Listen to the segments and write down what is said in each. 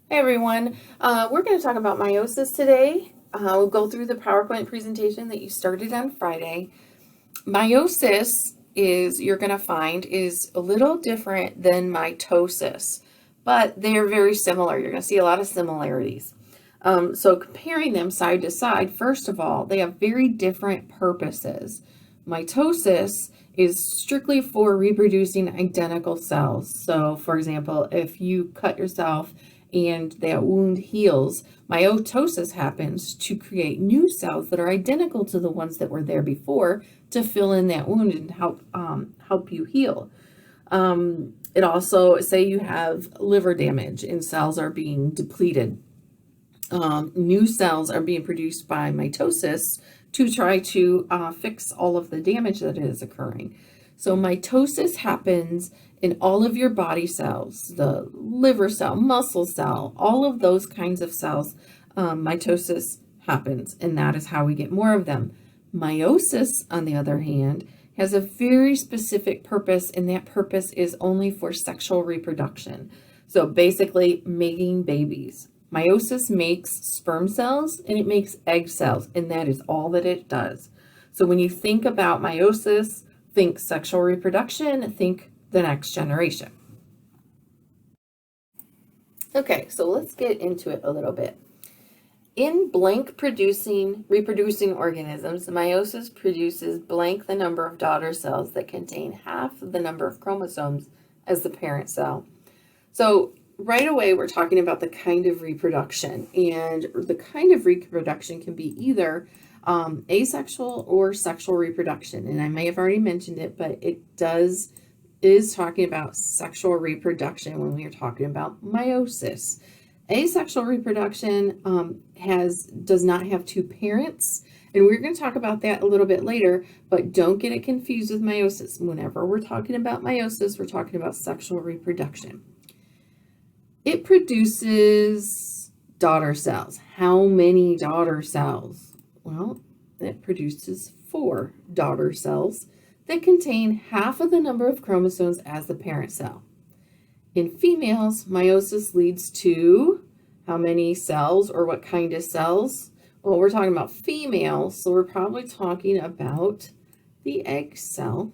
Hey everyone, we're going to talk about meiosis today. We'll go through the PowerPoint presentation that you started on Friday. Meiosis you're going to find, is a little different than mitosis, but they're very similar. You're going to see a lot of similarities. So comparing them side to side, first of all, they have very different purposes. Mitosis is strictly for reproducing identical cells. So for example, if you cut yourself and that wound heals, meiosis happens to create new cells that are identical to the ones that were there before to fill in that wound and help you heal. It also, say you have liver damage and cells are being depleted. New cells are being produced by mitosis to try to fix all of the damage that is occurring. So mitosis happens in all of your body cells, the liver cell, muscle cell, all of those kinds of cells. Mitosis happens, and that is how we get more of them. Meiosis, on the other hand, has a very specific purpose, and that purpose is only for sexual reproduction. So basically making babies. Meiosis makes sperm cells and it makes egg cells, and that is all that it does. So when you think about meiosis, think sexual reproduction, think the next generation. Okay, so let's get into it a little bit. In blank reproducing organisms, meiosis produces blank the number of daughter cells that contain half the number of chromosomes as the parent cell. So right away, we're talking about the kind of reproduction, and the kind of reproduction can be either asexual or sexual reproduction. And I may have already mentioned it, but it is talking about sexual reproduction when we are talking about meiosis. Asexual reproduction does not have two parents, and we're going to talk about that a little bit later, but don't get it confused with meiosis. Whenever we're talking about meiosis, we're talking about sexual reproduction. It produces daughter cells. How many daughter cells? Well, it produces 4 daughter cells that contain half of the number of chromosomes as the parent cell. In females, meiosis leads to how many cells, or what kind of cells? Well, we're talking about females, so we're probably talking about the egg cell.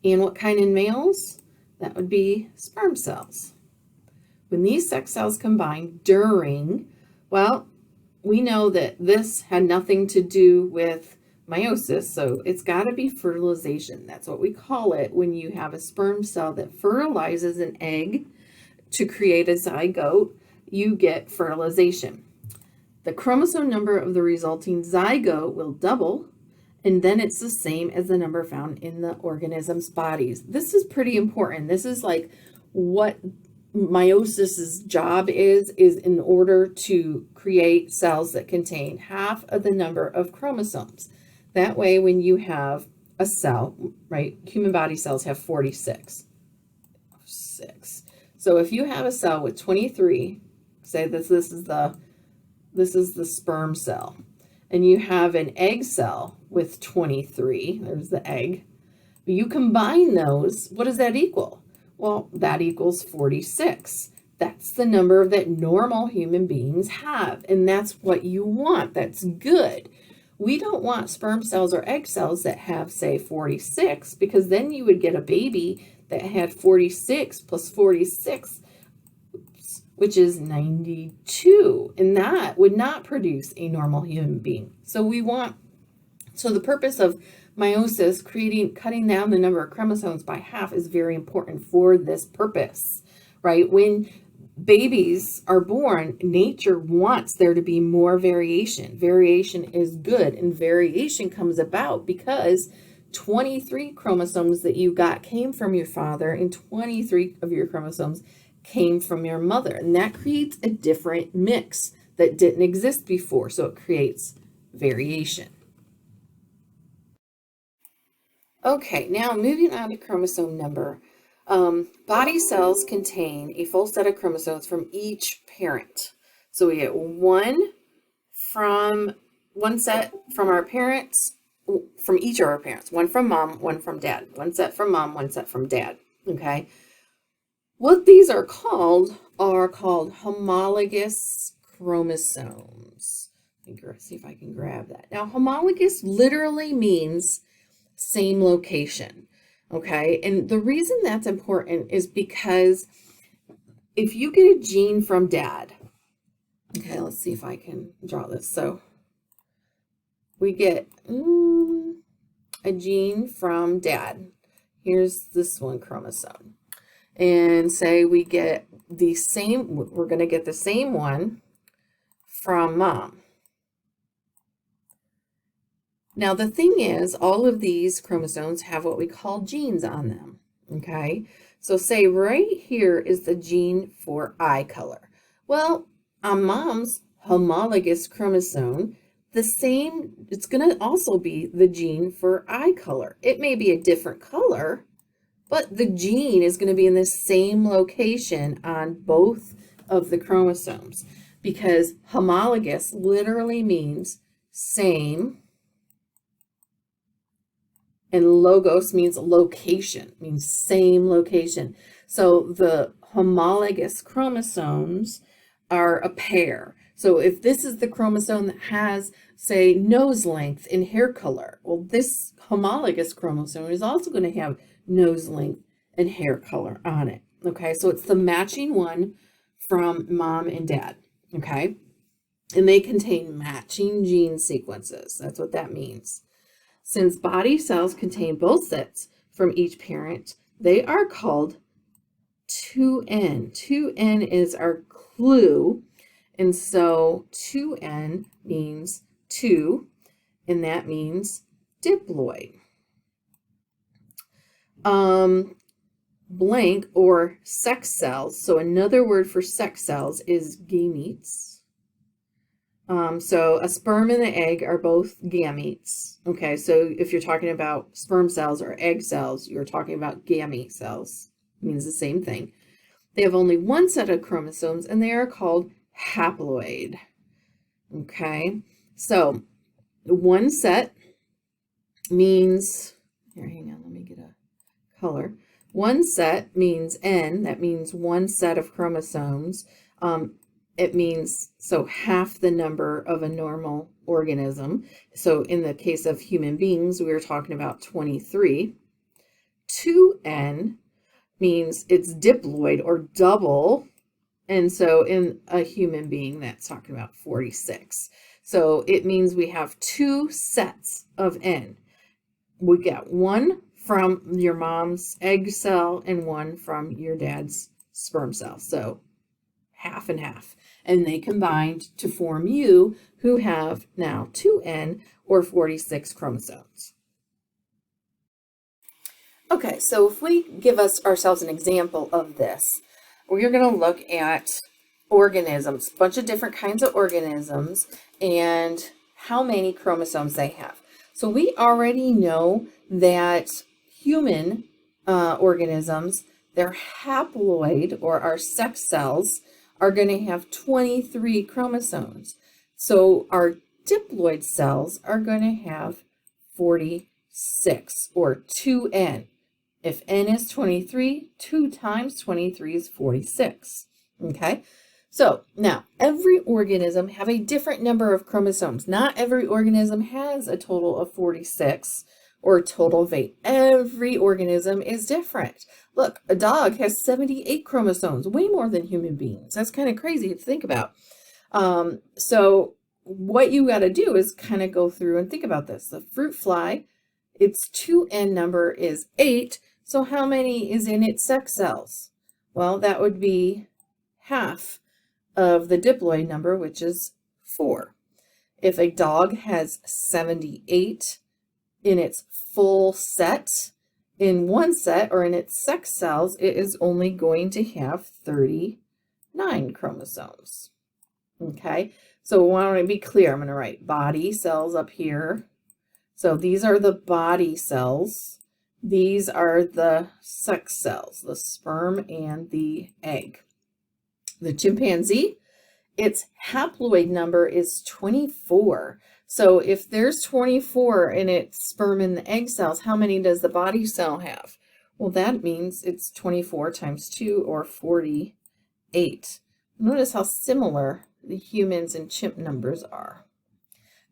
And what kind in males? That would be sperm cells. When these sex cells combine well, we know that this had nothing to do with meiosis, so it's got to be fertilization. That's what we call it when you have a sperm cell that fertilizes an egg to create a zygote. You get fertilization. The chromosome number of the resulting zygote will double, and then it's the same as the number found in the organism's bodies. This is pretty important. This is like what meiosis's job is in order to create cells that contain half of the number of chromosomes. That way, when you have a cell, right, human body cells have 46. So if you have a cell with 23, say this is the sperm cell, and you have an egg cell with 23, there's the egg. You combine those, what does that equal? Well, that equals 46. That's the number that normal human beings have, and that's what you want. That's good. We don't want sperm cells or egg cells that have, say, 46, because then you would get a baby that had 46 plus 46, which is 92, and that would not produce a normal human being. So the purpose of meiosis, cutting down the number of chromosomes by half, is very important for this purpose, right? When babies are born, nature wants there to be more variation. Variation is good, and variation comes about because 23 chromosomes that you got came from your father, and 23 of your chromosomes came from your mother, and that creates a different mix that didn't exist before, so it creates variation. Okay, now moving on to chromosome number. Body cells contain a full set of chromosomes from each parent. So we get one set from our parents, from each of our parents, one from mom, one from dad, one set from mom, one set from dad. Okay. What these are called are called homologous chromosomes. See if I can grab that. Now, homologous literally means same location, okay? And the reason that's important is because if you get a gene from dad, okay, let's see if I can draw this. So we get a gene from dad. Here's this one chromosome. And say we get the same, we're going to get the same one from mom. Now, the thing is, all of these chromosomes have what we call genes on them, okay? So say right here is the gene for eye color. Well, on mom's homologous chromosome, it's going to also be the gene for eye color. It may be a different color, but the gene is going to be in the same location on both of the chromosomes, because homologous literally means same, and logos means location, means same location. So the homologous chromosomes are a pair. So if this is the chromosome that has, say, nose length and hair color, well, this homologous chromosome is also going to have nose length and hair color on it. Okay, so it's the matching one from mom and dad. Okay, and they contain matching gene sequences. That's what that means. Since body cells contain both sets from each parent, they are called 2N. 2N is our clue, and so 2N means 2, and that means diploid. Blank or sex cells, so another word for sex cells is gametes. So a sperm and an egg are both gametes. Okay, so if you're talking about sperm cells or egg cells, you're talking about gamete cells. It means the same thing. They have only one set of chromosomes, and they are called haploid. Okay, so one set means, here, hang on, let me get a color. One set means N, that means one set of chromosomes. It means, so half the number of a normal organism. So in the case of human beings, we were talking about 23. 2N means it's diploid or double. And so in a human being, that's talking about 46. So it means we have two sets of N. We got one from your mom's egg cell and one from your dad's sperm cell. So half and half. And they combined to form you, who have now 2N or 46 chromosomes. Okay, so if we give ourselves an example of this, we're going to look at organisms, a bunch of different kinds of organisms, and how many chromosomes they have. So we already know that human organisms, their haploid or our sex cells, are going to have 23 chromosomes. So our diploid cells are going to have 46 or 2N. If N is 23, 2 times 23 is 46. Okay, so now every organism have a different number of chromosomes. Not every organism has a total of 46 or a total of 8. Every organism is different. Look, a dog has 78 chromosomes, way more than human beings. That's kind of crazy to think about. So what you got to do is kind of go through and think about this. The fruit fly, its 2N number is 8. So how many is in its sex cells? Well, that would be half of the diploid number, which is 4. If a dog has 78 in its full set, in one set or in its sex cells, it is only going to have 39 chromosomes. Okay, so I want to be clear. I'm going to write body cells up here. So these are the body cells. These are the sex cells, the sperm and the egg. The chimpanzee, its haploid number is 24. So if there's 24 in its sperm and the egg cells, how many does the body cell have? Well, that means it's 24 times 2 or 48. 8. Notice how similar the humans and chimp numbers are.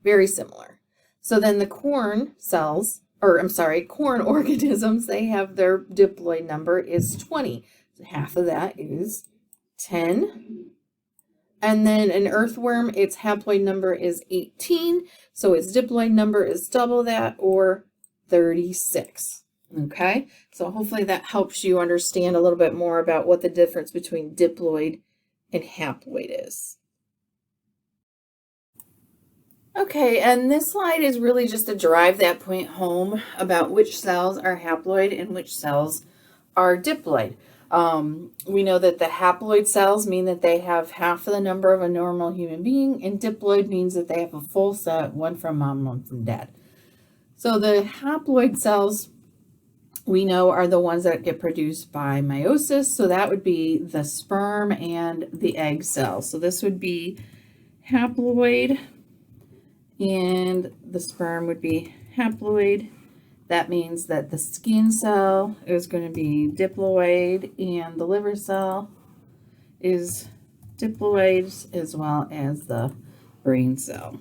Very similar. So then the corn cells, or I'm sorry, corn organisms, they have their diploid number is 20. So half of that is 10. And then an earthworm, its haploid number is 18. So its diploid number is double that, or 36. Okay, so hopefully that helps you understand a little bit more about what the difference between diploid and haploid is. Okay, and this slide is really just to drive that point home about which cells are haploid and which cells are diploid. We know that the haploid cells mean that they have half of the number of a normal human being, and diploid means that they have a full set, one from mom, one from dad. So the haploid cells we know are the ones that get produced by meiosis. So that would be the sperm and the egg cells. So this would be haploid, and the sperm would be haploid. That means that the skin cell is going to be diploid, and the liver cell is diploid, as well as the brain cell.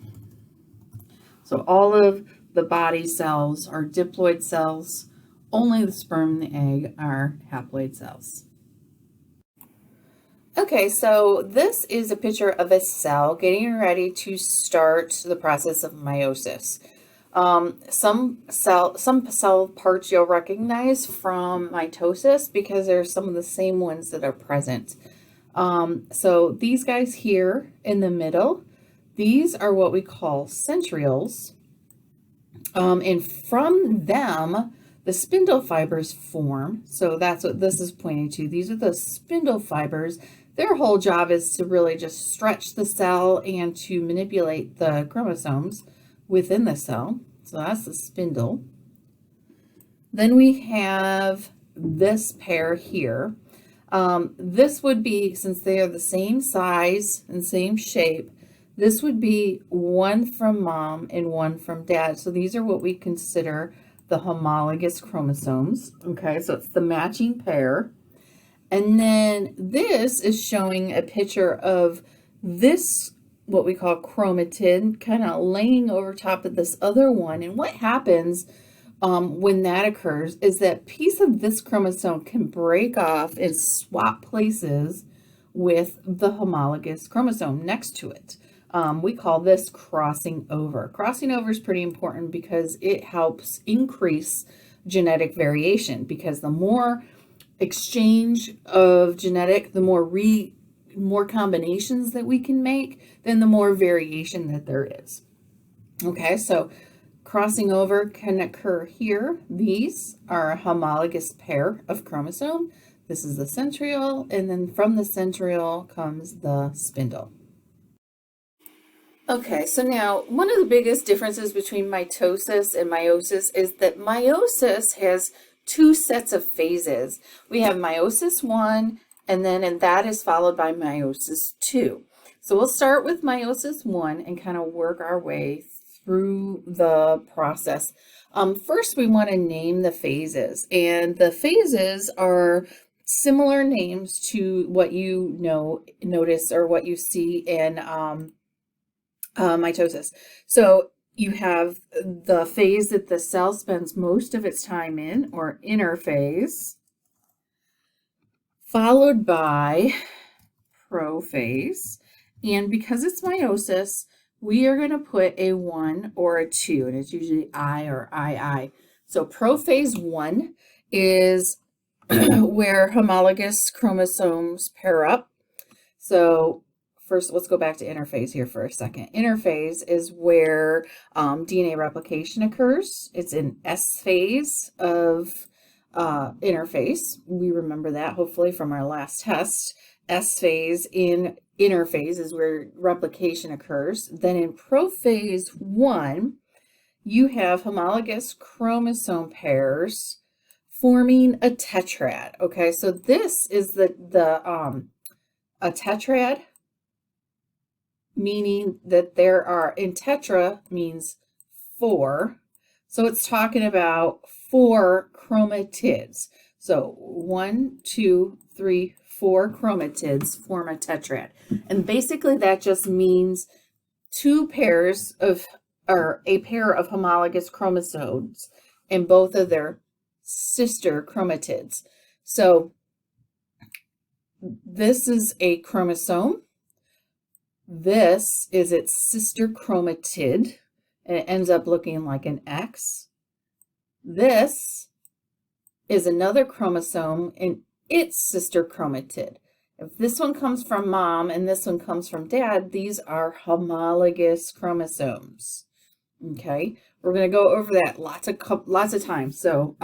So all of the body cells are diploid cells. Only the sperm and the egg are haploid cells. Okay, so this is a picture of a cell getting ready to start the process of meiosis. Some cell parts you'll recognize from mitosis because they're some of the same ones that are present. So these guys here in the middle, these are what we call centrioles. And from them, the spindle fibers form. So that's what this is pointing to. These are the spindle fibers. Their whole job is to really just stretch the cell and to manipulate the chromosomes within the cell. So that's the spindle. Then we have this pair here. This would be, since they are the same size and same shape, this would be one from mom and one from dad. So these are what we consider the homologous chromosomes. Okay, so it's the matching pair. And then this is showing a picture of this, what we call chromatid, kind of laying over top of this other one. And what happens when that occurs is that piece of this chromosome can break off and swap places with the homologous chromosome next to it. We call this crossing over. Crossing over is pretty important because it helps increase genetic variation, because the more exchange of genetic, the more combinations that we can make, then the more variation that there is. Okay, so crossing over can occur here. These are a homologous pair of chromosome. This is the centriole, and then from the centriole comes the spindle. Okay, so now one of the biggest differences between mitosis and meiosis is that meiosis has two sets of phases. We have Meiosis I, and that is followed by Meiosis II. So we'll start with Meiosis I and kind of work our way through the process. First, we want to name the phases, and the phases are similar names to what you notice or what you see in mitosis. So you have the phase that the cell spends most of its time in, or interphase, followed by prophase. And because it's meiosis, we are going to put a 1 or a 2, and it's usually I or II. So prophase 1 is where homologous chromosomes pair up. So first, let's go back to interphase here for a second. Interphase is where DNA replication occurs. It's an S phase of interphase. We remember that hopefully from our last test. S phase in interphase is where replication occurs. Then in prophase 1, you have homologous chromosome pairs forming a tetrad. Okay, so this is a tetrad, meaning that there are, in tetra means 4. So it's talking about 4 chromatids. So 1, 2, 3, 4 chromatids form a tetrad. And basically that just means a pair of homologous chromosomes and both of their sister chromatids. So this is a chromosome. This is its sister chromatid, and it ends up looking like an X. This is another chromosome and its sister chromatid. If this one comes from mom and this one comes from dad, these are homologous chromosomes. Okay, we're going to go over that lots of times. So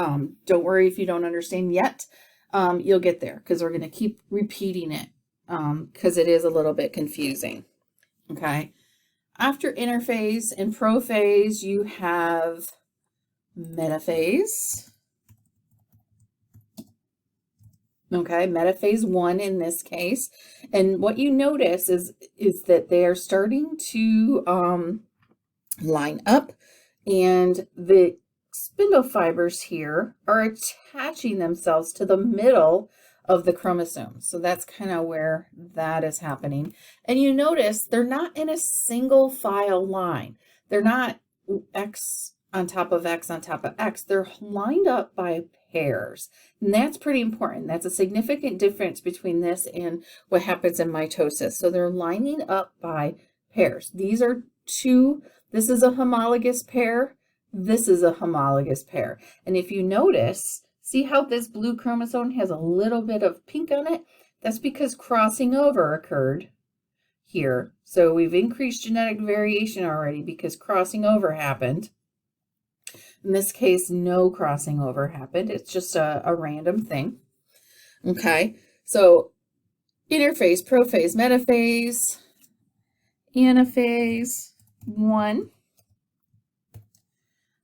don't worry if you don't understand yet. You'll get there because we're going to keep repeating it because it is a little bit confusing. Okay, after interphase and prophase, you have metaphase. Okay, metaphase 1 in this case. And what you notice is that they are starting to line up, and the spindle fibers here are attaching themselves to the middle of the chromosome. So that's kind of where that is happening. And you notice they're not in a single file line. They're not X on top of X on top of X. They're lined up by pairs. And that's pretty important. That's a significant difference between this and what happens in mitosis. So they're lining up by pairs. These are two. This is a homologous pair. This is a homologous pair. And if you notice, see how this blue chromosome has a little bit of pink on it? That's because crossing over occurred here. So we've increased genetic variation already because crossing over happened. In this case, no crossing over happened. It's just a random thing. Okay, so interphase, prophase, metaphase, anaphase 1.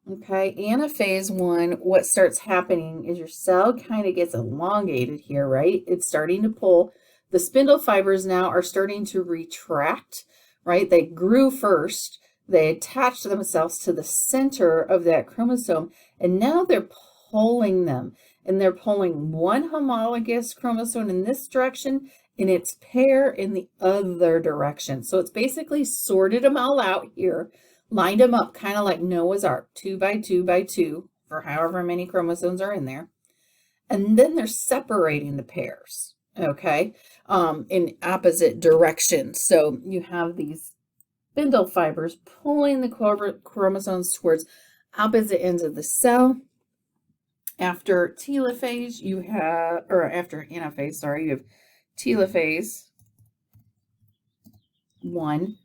Okay, anaphase 1, what starts happening is your cell kind of gets elongated here, right? It's starting to pull. The spindle fibers now are starting to retract, right? They grew first. They attach themselves to the center of that chromosome, and now they're pulling them. And they're pulling one homologous chromosome in this direction and its pair in the other direction. So it's basically sorted them all out here, lined them up kind of like Noah's Ark, 2 by 2 by 2, for however many chromosomes are in there. And then they're separating the pairs, okay, in opposite directions. So you have these spindle fibers pulling the chromosomes towards opposite ends of the cell. After telophase, you have, or after anaphase, sorry, you have telophase 1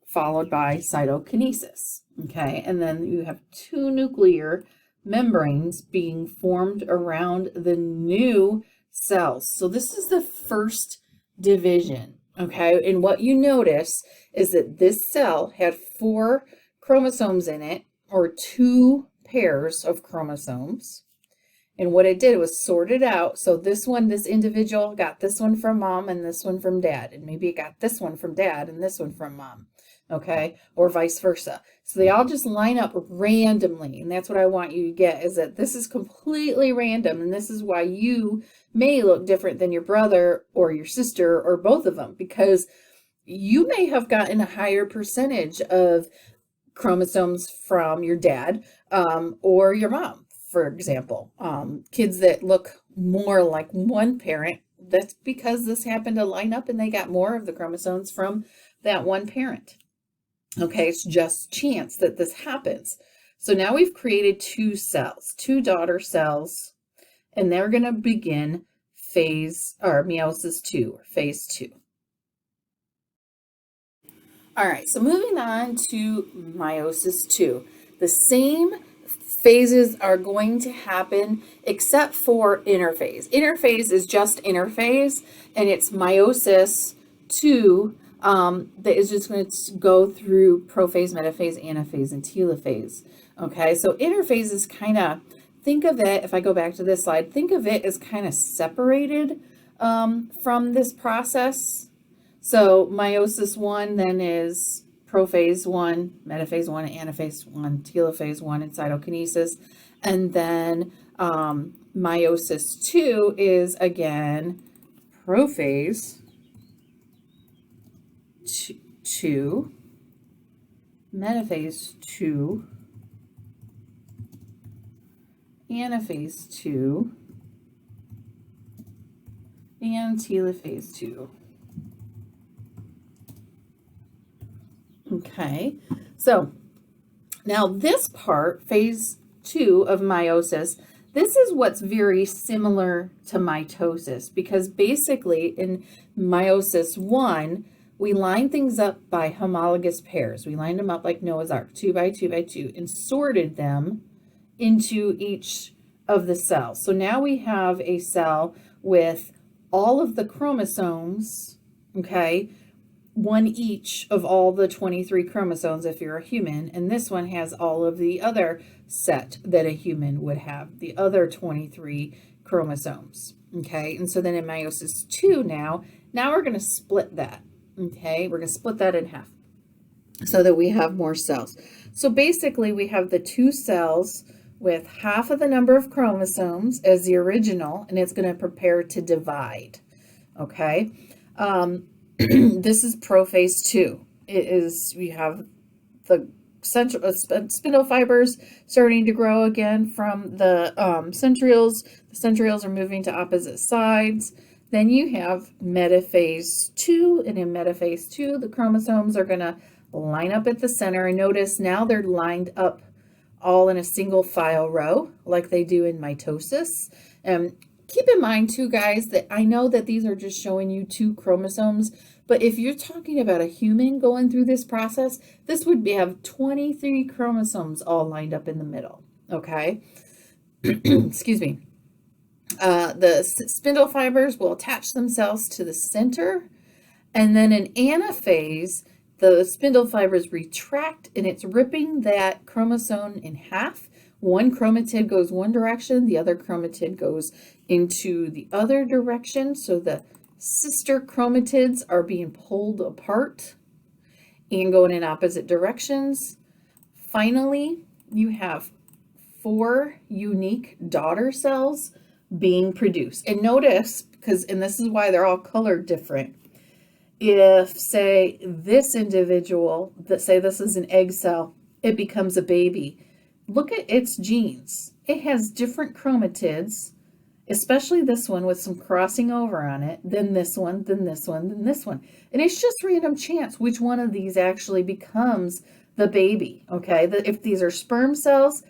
followed by cytokinesis, okay? And then you have 2 nuclear membranes being formed around the new cells. So this is the first division, okay? And what you notice is that this cell had 4 chromosomes in it, or 2 pairs of chromosomes. And what it did was sort it out. So this one, this individual got this one from mom and this one from dad. And maybe it got this one from dad and this one from mom, okay? Or vice versa. So they all just line up randomly. And that's what I want you to get, is that this is completely random. And this is why you may look different than your brother or your sister or both of them, because you may have gotten a higher percentage of chromosomes from your dad or your mom. For example, kids that look more like one parent, that's because this happened to line up and they got more of the chromosomes from that one parent. Okay, it's just chance that this happens. So now we've created 2 cells, 2 daughter cells, and they're going to begin Meiosis II, or phase 2. All right, so moving on to Meiosis II. The same phases are going to happen except for interphase. Interphase is just interphase, and it's Meiosis II that is just going to go through prophase, metaphase, anaphase, and telophase. Okay, so interphase is kind of, think of it, if I go back to this slide, think of it as kind of separated from this process. So Meiosis I then is prophase 1, metaphase 1, anaphase 1, telophase 1, and cytokinesis. And then Meiosis II is, again, prophase 2, metaphase 2, anaphase 2, and telophase 2. Okay, so now this part, phase 2 of meiosis, this is what's very similar to mitosis, because basically in Meiosis I, we lined things up by homologous pairs. We lined them up like Noah's Ark, 2 by 2 by 2, and sorted them into each of the cells. So now we have a cell with all of the chromosomes, okay, one each of all the 23 chromosomes if you're a human, and this one has all of the other set that a human would have, the other 23 chromosomes, okay? And so then in Meiosis II now we're going to split that, okay? We're going to split that in half so that we have more cells. So basically we have the 2 cells with half of the number of chromosomes as the original, and it's going to prepare to divide, okay? This is prophase 2. It is, we have the central spindle fibers starting to grow again from the centrioles. The centrioles are moving to opposite sides. Then you have metaphase 2, and in metaphase 2, the chromosomes are going to line up at the center. And notice now they're lined up all in a single file row like they do in mitosis. Keep in mind too, guys, that I know that these are just showing you 2 chromosomes, but if you're talking about a human going through this process, this would have 23 chromosomes all lined up in the middle, okay? Excuse me. The spindle fibers will attach themselves to the center, and then in anaphase, the spindle fibers retract, and it's ripping that chromosome in half. One chromatid goes one direction, the other chromatid goes into the other direction. So the sister chromatids are being pulled apart and going in opposite directions. Finally, you have 4 unique daughter cells being produced. And notice, and this is why they're all colored different. If, say, this individual, say this is an egg cell, it becomes a baby. Look at its genes. It has different chromatids, especially this one with some crossing over on it, then this one, then this one, then this one. And it's just random chance which one of these actually becomes the baby, okay? If these are sperm cells,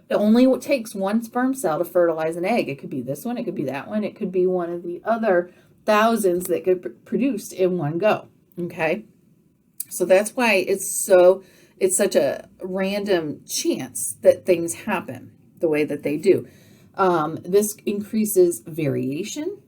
it only takes one sperm cell to fertilize an egg. It could be this one, it could be that one, it could be one of the other thousands that could be produced in one go, okay? So that's why it's such a random chance that things happen the way that they do. This increases variation,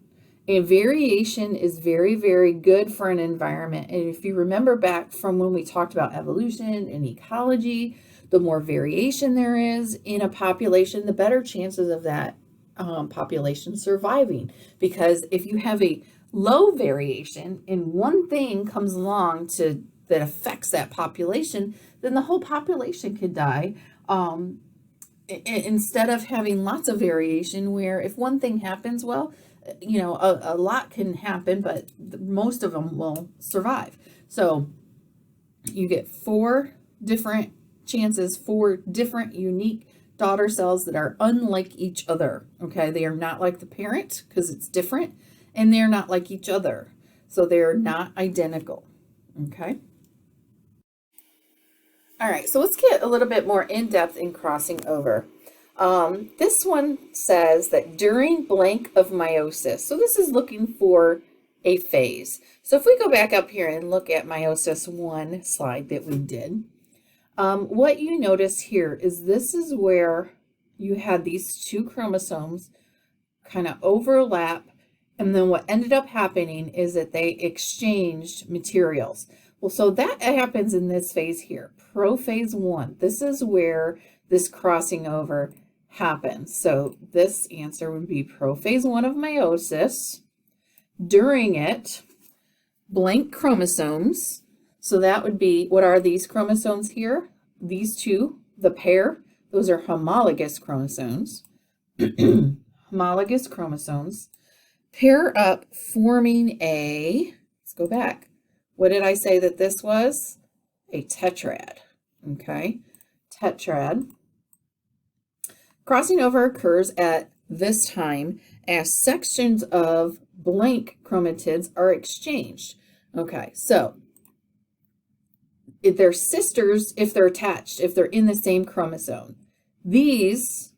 and variation is very, very good for an environment. And if you remember back from when we talked about evolution and ecology, the more variation there is in a population, the better chances of that population surviving. Because if you have a low variation and one thing comes along that affects that population, then the whole population could die. Instead of having lots of variation where if one thing happens, well, you know, a lot can happen, but most of them will survive. So you get 4 different chances, 4 different unique daughter cells that are unlike each other, okay? They are not like the parent because it's different, and they're not like each other. So they're not identical, okay? All right, so let's get a little bit more in-depth in crossing over. This one says that during blank of meiosis, so this is looking for a phase. So if we go back up here and look at Meiosis I slide that we did, what you notice here is this is where you had these 2 chromosomes kind of overlap, and then what ended up happening is that they exchanged materials. Well, so that happens in this phase here, prophase 1. This is where this crossing over happens. So this answer would be prophase 1 of meiosis. During it, blank chromosomes. So that would be, what are these chromosomes here? These 2, the pair, those are homologous chromosomes. Homologous chromosomes. pair up, forming a, let's go back. What did I say that this was? A tetrad, okay? Tetrad. Crossing over occurs at this time as sections of blank chromatids are exchanged. Okay, so if they're sisters, if they're attached, if they're in the same chromosome, these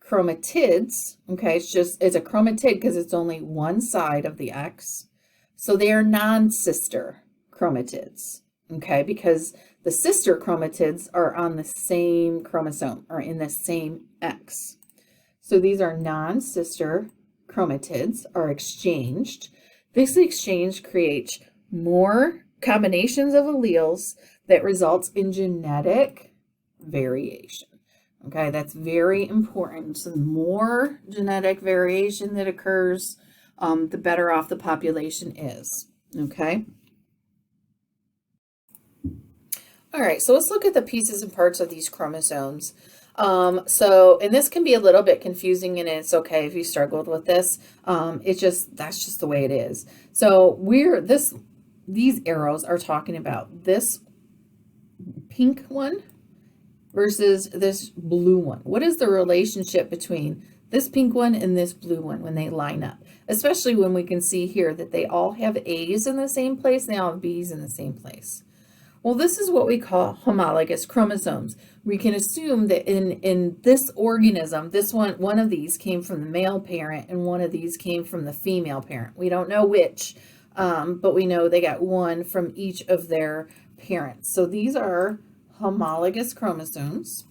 chromatids, okay, it's a chromatid because it's only one side of the X. So they are non-sister chromatids, okay, because the sister chromatids are on the same chromosome or in the same X. So these are non-sister chromatids are exchanged. This exchange creates more combinations of alleles that results in genetic variation. Okay, that's very important. So the more genetic variation that occurs, the better off the population is. Okay. All right, so let's look at the pieces and parts of these chromosomes. And this can be a little bit confusing, and it's okay if you struggled with this. That's just the way it is. So these arrows are talking about this pink one versus this blue one. What is the relationship between this pink one and this blue one when they line up? Especially when we can see here that they all have A's in the same place, and they all have B's in the same place. Well, this is what we call homologous chromosomes. We can assume that in this organism, one of these came from the male parent and one of these came from the female parent. We don't know which, but we know they got one from each of their parents. So these are homologous chromosomes.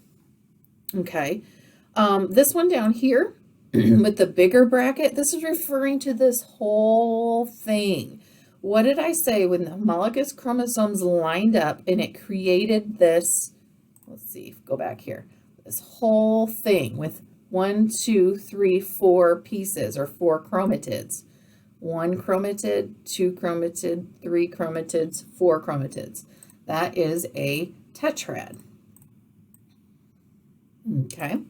Okay. This one down here with the bigger bracket, this is referring to this whole thing. What did I say when the homologous chromosomes lined up and it created this, let's see, go back here, this whole thing with 1, 2, 3, 4 pieces or 4 chromatids. 1 chromatid, 2 chromatid, 3 chromatids, 4 chromatids. That is a tetrad. Okay.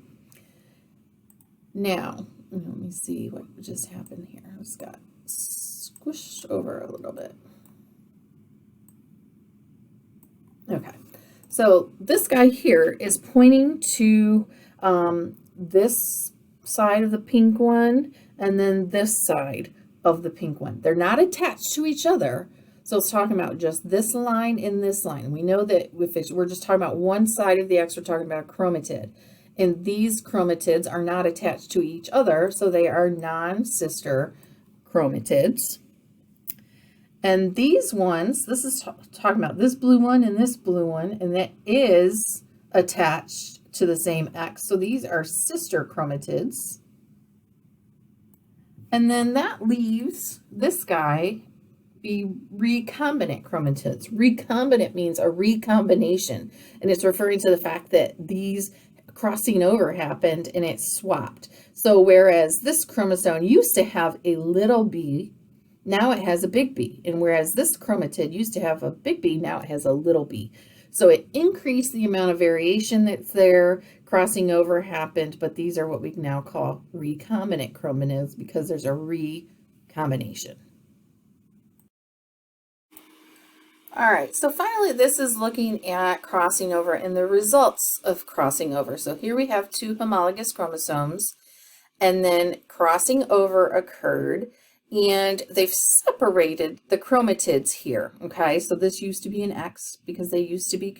Now, let me see what just happened here. I just got squished over a little bit. Okay, so this guy here is pointing to this side of the pink one and then this side of the pink one. They're not attached to each other. So it's talking about just this line and this line. We know that if we're just talking about one side of the X, we're talking about a chromatid. And these chromatids are not attached to each other, so they are non-sister chromatids. And these ones, this is talking about this blue one and this blue one, and that is attached to the same X. So these are sister chromatids. And then that leaves this guy be recombinant chromatids. Recombinant means a recombination, and it's referring to the fact that these crossing over happened and it swapped. So whereas this chromosome used to have a little b, now it has a big B. And whereas this chromatid used to have a big B, now it has a little b. So it increased the amount of variation that's there. Crossing over happened, but these are what we now call recombinant chromatids because there's a recombination. All right, so finally this is looking at crossing over and the results of crossing over. So here we have 2 homologous chromosomes, and then crossing over occurred, and they've separated the chromatids here, okay? So this used to be an X because they used to be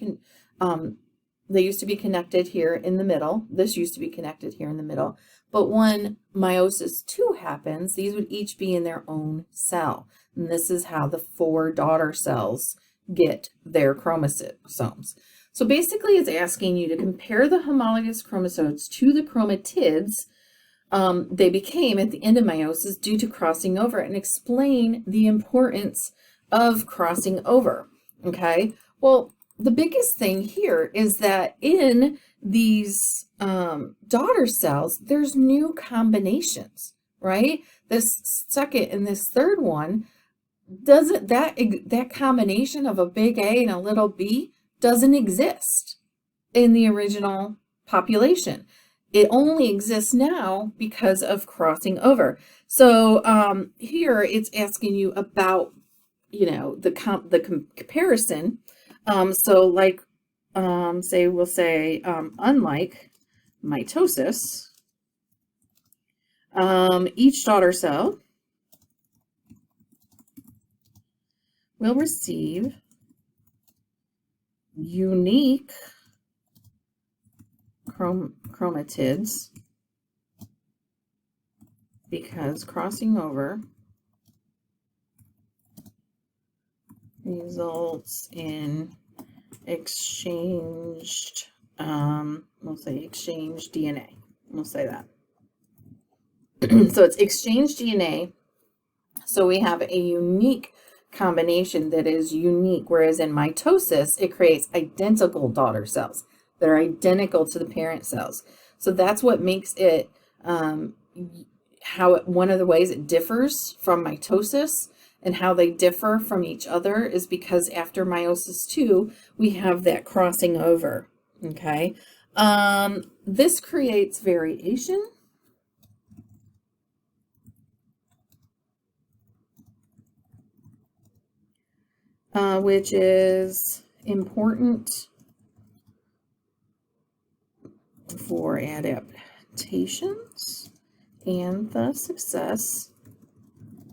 connected here in the middle. This used to be connected here in the middle. But when meiosis II happens, these would each be in their own cell. And this is how the 4 daughter cells get their chromosomes. So basically it's asking you to compare the homologous chromosomes to the chromatids they became at the end of meiosis due to crossing over, and explain the importance of crossing over. Okay, well, the biggest thing here is that in these daughter cells, there's new combinations, right? This second and this third one doesn't, that combination of a big A and a little b doesn't exist in the original population. It only exists now because of crossing over. So here it's asking you about, the comparison. So like, we'll say, unlike mitosis, each daughter cell will receive unique chromatids because crossing over results in exchanged, we'll say exchanged DNA. We'll say that. So it's exchanged DNA. So we have a unique combination that is unique, whereas in mitosis, it creates identical daughter cells that are identical to the parent cells. So that's what makes it, one of the ways it differs from mitosis and how they differ from each other is because after Meiosis II, we have that crossing over, okay? This creates variation, which is important for adaptations and the success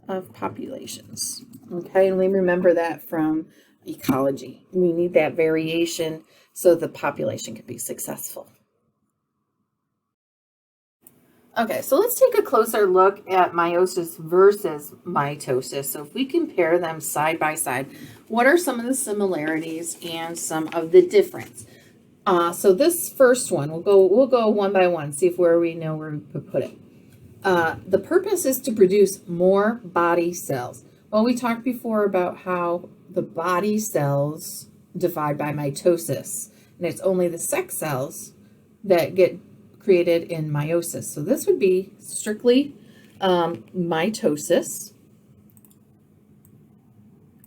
of populations. Okay, and we remember that from ecology. We need that variation so the population can be successful. Okay, so let's take a closer look at meiosis versus mitosis. So if we compare them side by side, what are some of the similarities and some of the difference? So this first one, we'll go one by one, see if where we know where to put it. The purpose is to produce more body cells. Well, we talked before about how the body cells divide by mitosis, and it's only the sex cells that get created in meiosis. So this would be strictly mitosis.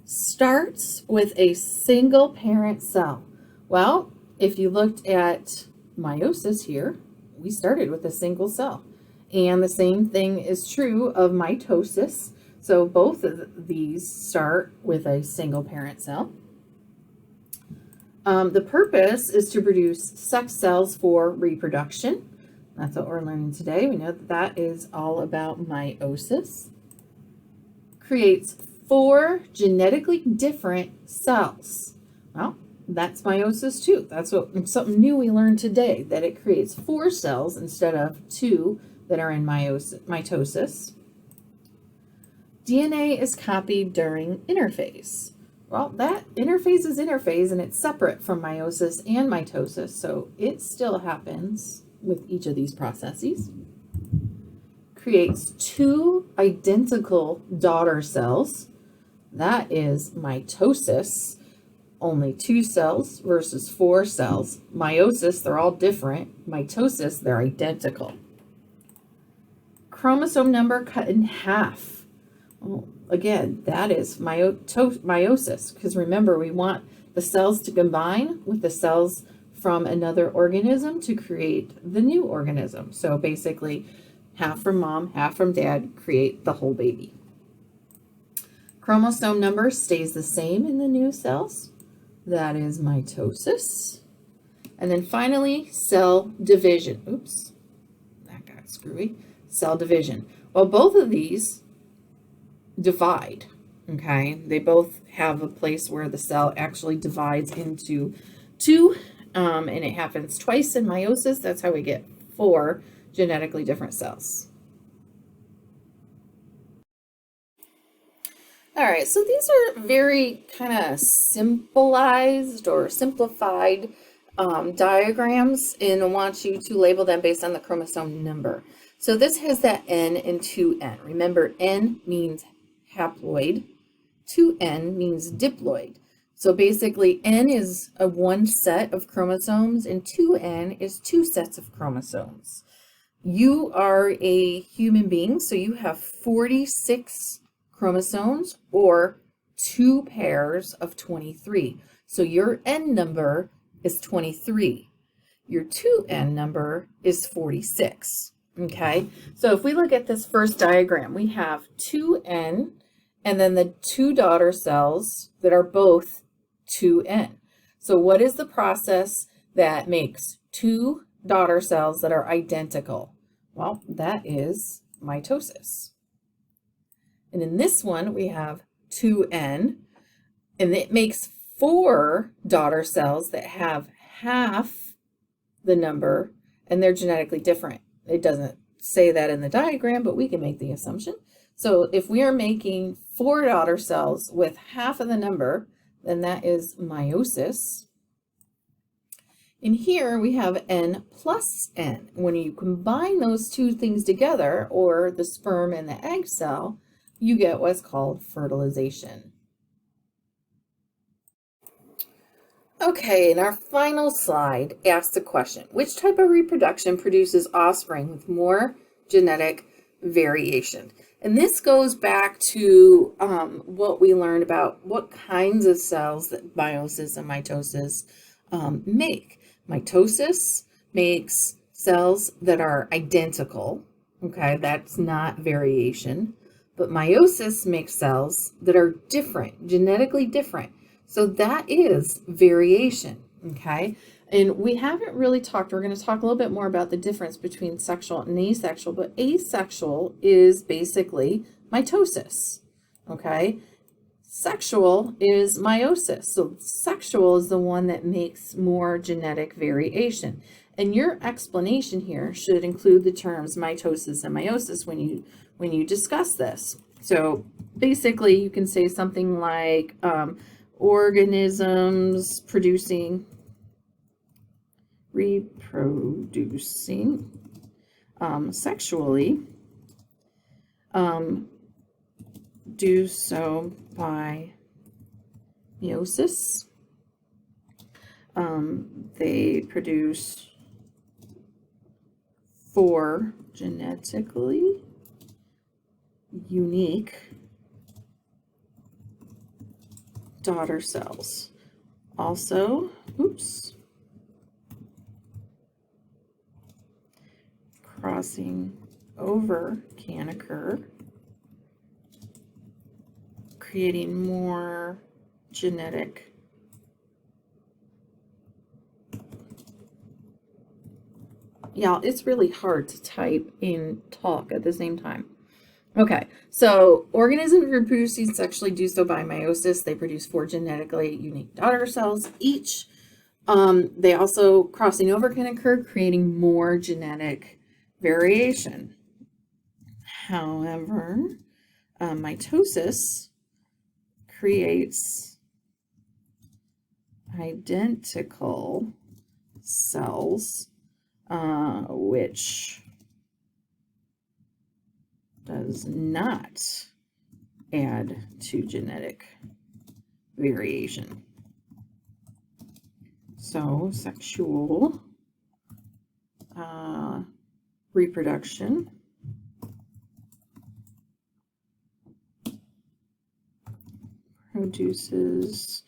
Starts with a single parent cell. Well, if you looked at meiosis here, we started with a single cell. And the same thing is true of mitosis. So both of these start with a single parent cell. The purpose is to produce sex cells for reproduction. That's what we're learning today. We know that that is all about meiosis. Creates 4 genetically different cells. Well, that's meiosis II. That's something new we learned today, that it creates 4 cells instead of 2 that are in mitosis. DNA is copied during interphase. Well, that interphase is interphase, and it's separate from meiosis and mitosis, so it still happens with each of these processes. Creates 2 identical daughter cells. That is mitosis, only 2 cells versus 4 cells. Meiosis, they're all different. Mitosis, they're identical. Chromosome number cut in half. Well, again, that is meiosis, because remember, we want the cells to combine with the cells from another organism to create the new organism. So basically, half from mom, half from dad, create the whole baby. Chromosome number stays the same in the new cells. That is mitosis. And then finally, cell division. Oops, that got screwy. Cell division. Well, both of these divide, okay? They both have a place where the cell actually divides into 2, and it happens twice in meiosis. That's how we get 4 genetically different cells. All right, so these are very kind of simplified diagrams, and I want you to label them based on the chromosome number. So this has that N and 2N. Remember, N means haploid, 2N means diploid. So basically, N is a 1 set of chromosomes, and 2N is 2 sets of chromosomes. You are a human being, so you have 46 chromosomes, or 2 pairs of 23. So your N number is 23. Your 2N number is 46. Okay, so if we look at this first diagram, we have 2N and then the 2 daughter cells that are both 2N. So what is the process that makes 2 daughter cells that are identical? Well, that is mitosis. And in this one, we have 2N, and it makes 4 daughter cells that have half the number, and they're genetically different. It doesn't say that in the diagram, but we can make the assumption. So if we are making 4 daughter cells with half of the number, then that is meiosis. And here we have N plus N. When you combine those two things together, or the sperm and the egg cell, you get what's called fertilization. Okay, and our final slide asks the question, which type of reproduction produces offspring with more genetic variation? And this goes back to what we learned about what kinds of cells that meiosis and mitosis make. Mitosis makes cells that are identical, okay, that's not variation, but meiosis makes cells that are different, genetically different. So that is variation, okay? And we haven't really talked, we're going to talk a little bit more about the difference between sexual and asexual, but asexual is basically mitosis, okay? Sexual is meiosis. So sexual is the one that makes more genetic variation. And your explanation here should include the terms mitosis and meiosis when you discuss this. So basically you can say something like organisms reproducing sexually do so by meiosis. They produce 4 genetically unique daughter cells. Also, crossing over can occur, creating more genetic it's really hard to type and talk at the same time. Okay, so organisms reproducing sexually do so by meiosis. They produce 4 genetically unique daughter cells each. They also, crossing over can occur, creating more genetic variation. However, mitosis creates identical cells, which does not add to genetic variation. So sexual reproduction produces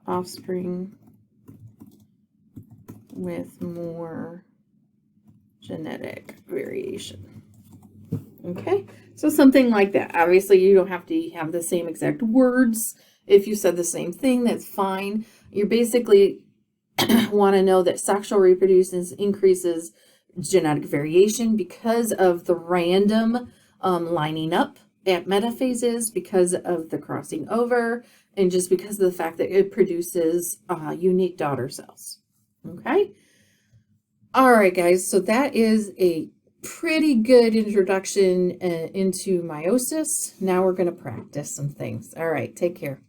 offspring with more genetic variation. Okay, so something like that. Obviously, you don't have to have the same exact words. If you said the same thing, that's fine. You basically want to know that sexual reproduction increases genetic variation because of the random lining up at metaphases, because of the crossing over, and just because of the fact that it produces unique daughter cells. Okay? All right, guys, so that is a pretty good introduction into meiosis. Now we're going to practice some things. All right, take care.